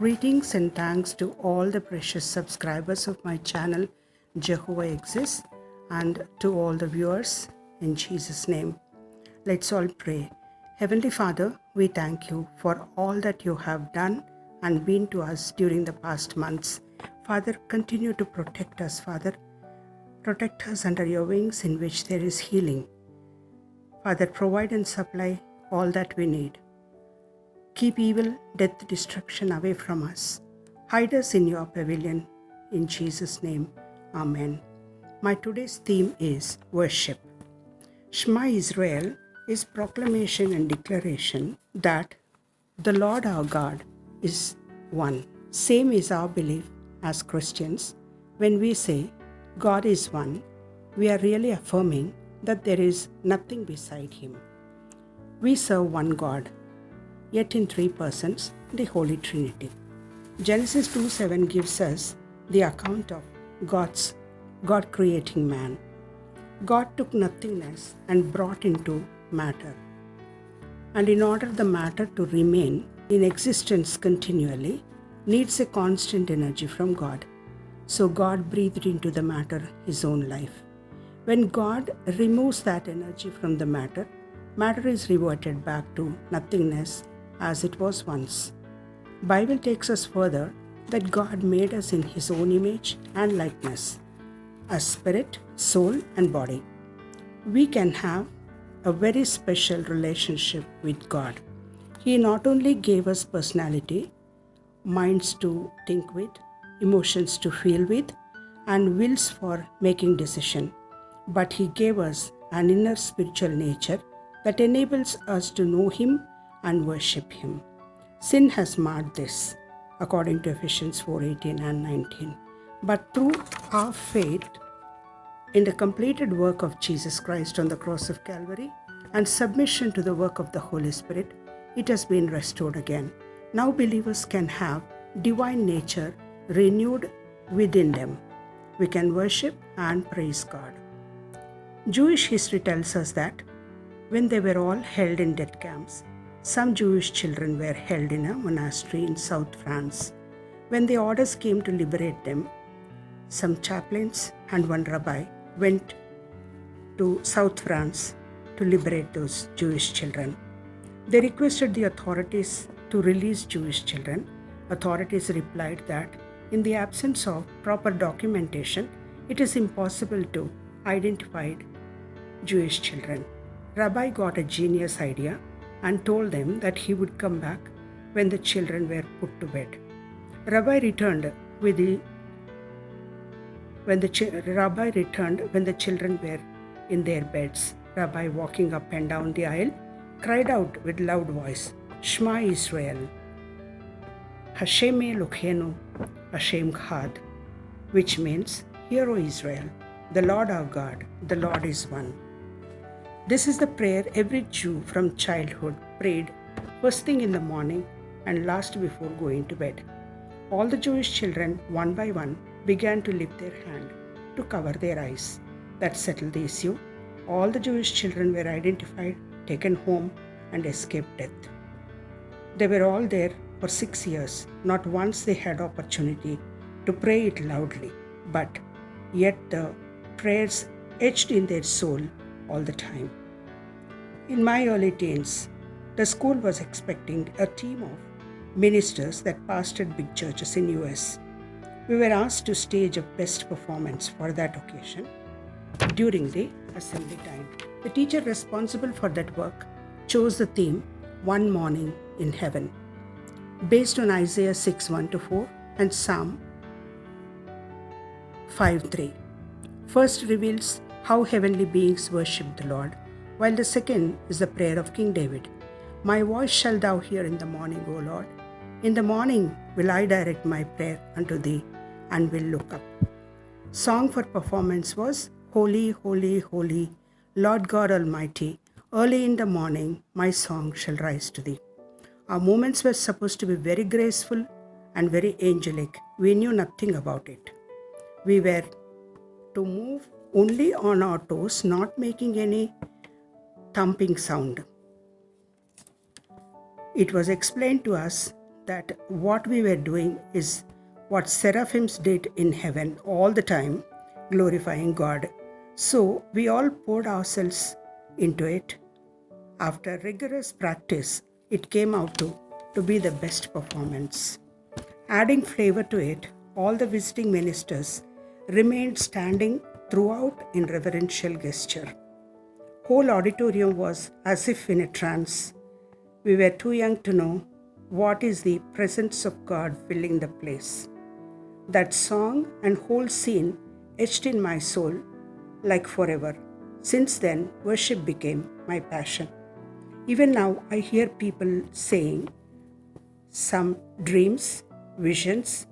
Greetings and thanks to all the precious subscribers of my channel Jehovah Exists and to all the viewers in Jesus' name. Let's all pray. Heavenly Father, we thank you for all that you have done and been to us during the past months. Father, continue to protect us, Father. Protect us under your wings in which there is healing. Father, provide and supply all that we need. Keep evil, death, destruction away from us. Hide us in your pavilion. In Jesus' name, Amen. My today's theme is worship. Shema Israel is proclamation and declaration that the Lord our God is one. Same is our belief as Christians. When we say God is one, we are really affirming that there is nothing beside him. We serve one God, yet in three persons, the Holy Trinity. Genesis 2:7 gives us the account of God creating man. God took nothingness and brought into matter. And in order the matter to remain in existence continually, needs a constant energy from God. So God breathed into the matter his own life. When God removes that energy from the matter, matter is reverted back to nothingness as it was once. Bible takes us further that God made us in his own image and likeness, as spirit, soul and body. We can have a very special relationship with God. He not only gave us personality, minds to think with, emotions to feel with, and wills for making decision, but he gave us an inner spiritual nature that enables us to know him and worship him. Sin has marred this, according to Ephesians 4:18 and 19. But through our faith in the completed work of Jesus Christ on the cross of Calvary and submission to the work of the Holy Spirit, it has been restored again. Now believers can have divine nature renewed within them. We can worship and praise God. Jewish history tells us that when they were all held in death camps, some Jewish children were held in a monastery in South France. When the orders came to liberate them, some chaplains and one rabbi went to South France to liberate those Jewish children. They requested the authorities to release Jewish children. Authorities replied that in the absence of proper documentation, it is impossible to identify Jewish children. Rabbi got a genius idea and told them that he would come back when the children were put to bed. Rabbi returned when the children were in their beds. Rabbi, walking up and down the aisle, cried out with loud voice, "Shema Israel, Hashem Eloheinu, Hashem Echad," which means, "Hear, O Israel, the Lord our God, the Lord is one." This is the prayer every Jew from childhood prayed first thing in the morning and last before going to bed. All the Jewish children, one by one, began to lift their hand to cover their eyes. That settled the issue. All the Jewish children were identified, taken home, and escaped death. They were all there for 6 years. Not once they had opportunity to pray it loudly, but yet the prayers etched in their soul all the time. In my early teens, the school was expecting a team of ministers that pastored big churches in US. We were asked to stage a best performance for that occasion during the assembly time. The teacher responsible for that work chose the theme "One Morning in Heaven," based on Isaiah 6:1-4 and Psalm 5:3. First reveals how heavenly beings worship the Lord, while the second is the prayer of King David. "My voice shall thou hear in the morning, O Lord. In the morning will I direct my prayer unto thee, and will look up." Song for performance was "Holy, Holy, Holy, Lord God Almighty, early in the morning my song shall rise to thee." Our movements were supposed to be very graceful and very angelic. We knew nothing about it. We were to move only on our toes, not making any thumping sound. It was explained to us that what we were doing is what seraphims did in heaven all the time, glorifying God. So we all poured ourselves into it. After rigorous practice, it came out to be the best performance. Adding flavor to it, all the visiting ministers remained standing throughout in reverential gesture. Whole auditorium was as if in a trance. We were too young to know what is the presence of God filling the place. That song and whole scene etched in my soul like forever. Since then, worship became my passion. Even now, I hear people saying some dreams, visions,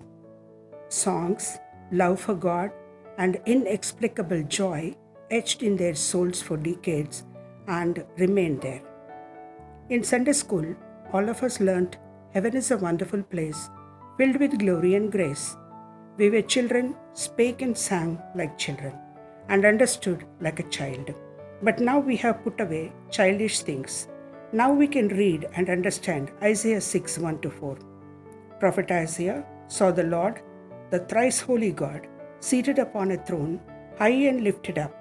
songs, love for God, and inexplicable joy etched in their souls for decades and remain there. In Sunday school, all of us learnt heaven is a wonderful place filled with glory and grace. We were children, spake and sang like children, and understood like a child. But now we have put away childish things. Now we can read and understand Isaiah 6 1-4. Prophet Isaiah saw the Lord, the thrice holy God, seated upon a throne, high and lifted up,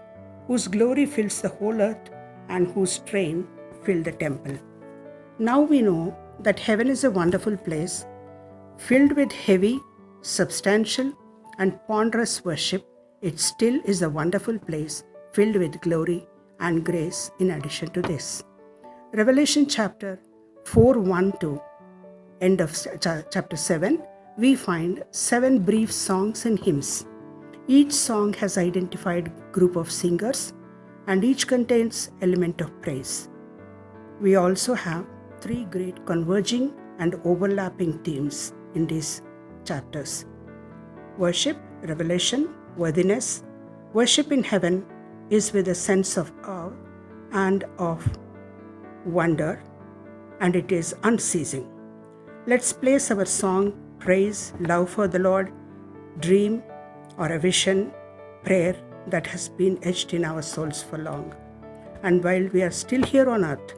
whose glory fills the whole earth and whose train filled the temple. Now we know that heaven is a wonderful place filled with heavy, substantial, and ponderous worship. It still is a wonderful place filled with glory and grace in addition to this. Revelation chapter 4 1 end of chapter 7, we find 7 brief songs and hymns. Each song has identified group of singers and each contains element of praise. We also have 3 great converging and overlapping themes in these chapters. Worship, revelation, worthiness. Worship in heaven is with a sense of awe and of wonder, and it is unceasing. Let's place our song, praise, love for the Lord, dream, or a vision, prayer that has been etched in our souls for long. And while we are still here on earth,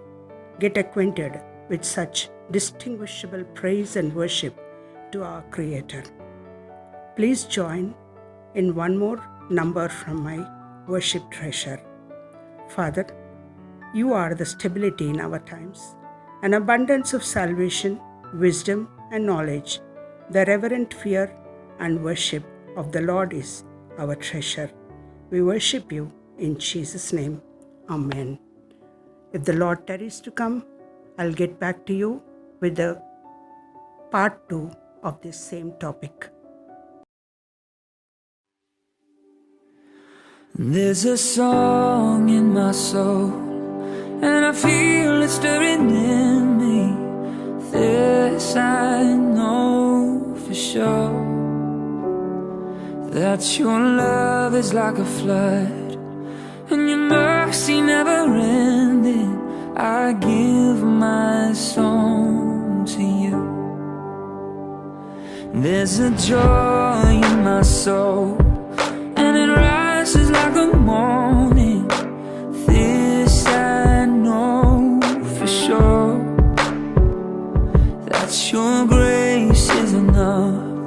get acquainted with such distinguishable praise and worship to our Creator. Please join in one more number from my worship treasure. Father, you are the stability in our times, an abundance of salvation, wisdom, and knowledge. The reverent fear and worship of the Lord is our treasure. We worship you in Jesus' name. Amen. If the Lord tarries to come, I'll get back to you with the part 2 of this same topic. There's a song in my soul, and I feel it stirring in me. This I know for sure, that your love is like a flood, and your mercy never ending. I give my song to you. There's a joy in my soul, and it rises like the morning. This I know for sure, that your grace is enough,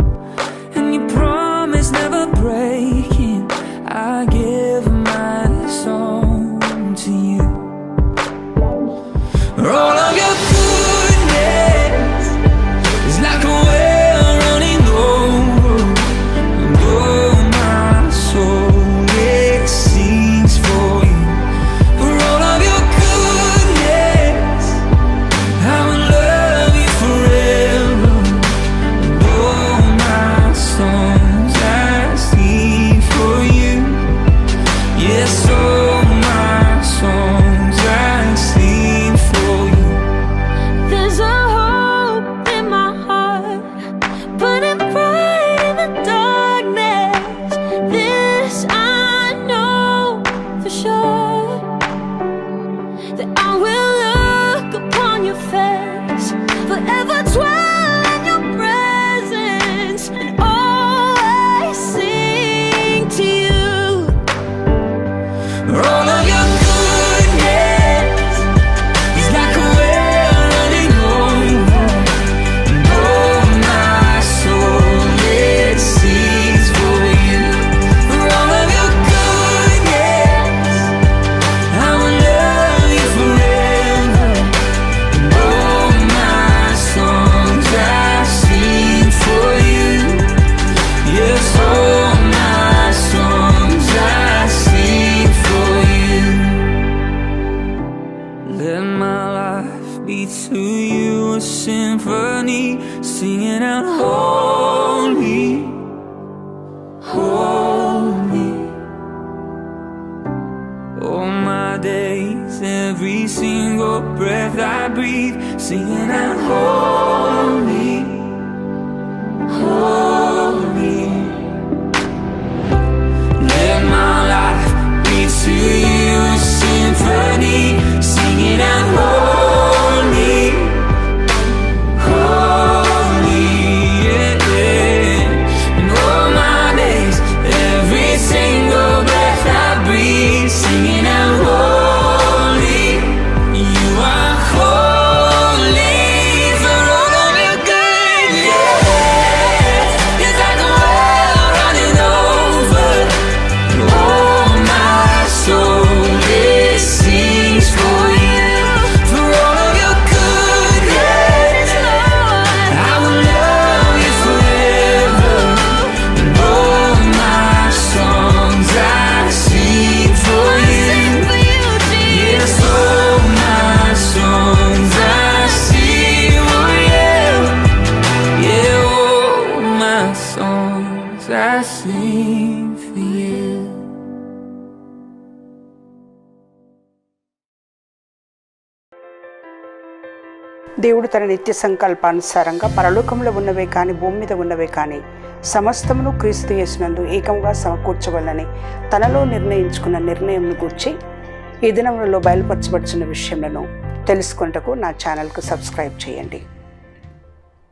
and your promise never breaking. I give my song to you. All of your goodness is like a well running over, and oh, my soul, it sings for you. For all of your goodness, I will love you forever, and oh, singing out holy, holy. All my days, every single breath I breathe, singing out holy, holy. Let my life be to you a symphony, singing out holy, holy, yeah. And all my days, every single breath I breathe, singing out holy, you are holy for all of your goodness. It's like a well running over. Oh, my soul, it sings for you, for all of your goodness. I will love you forever, and all my songs I sing for you. Yes, all my songs I sing for you. Yeah, all my songs I sing for you. దేవుడు తన నిత్య సంకల్పానుసారంగా పరలోకంలో ఉన్నవే కానీ భూమి మీద ఉన్నవే కానీ సమస్తమును క్రీస్తు యేసునందు ఏకంగా సమకూర్చవలనని తనలో నిర్ణయించుకున్న నిర్ణయంను గూర్చి ఈ దినములలో బయలుపరచబడుచున్న విషయములను తెలుసుకొనుటకు నా ఛానల్కు సబ్స్క్రైబ్ చేయండి.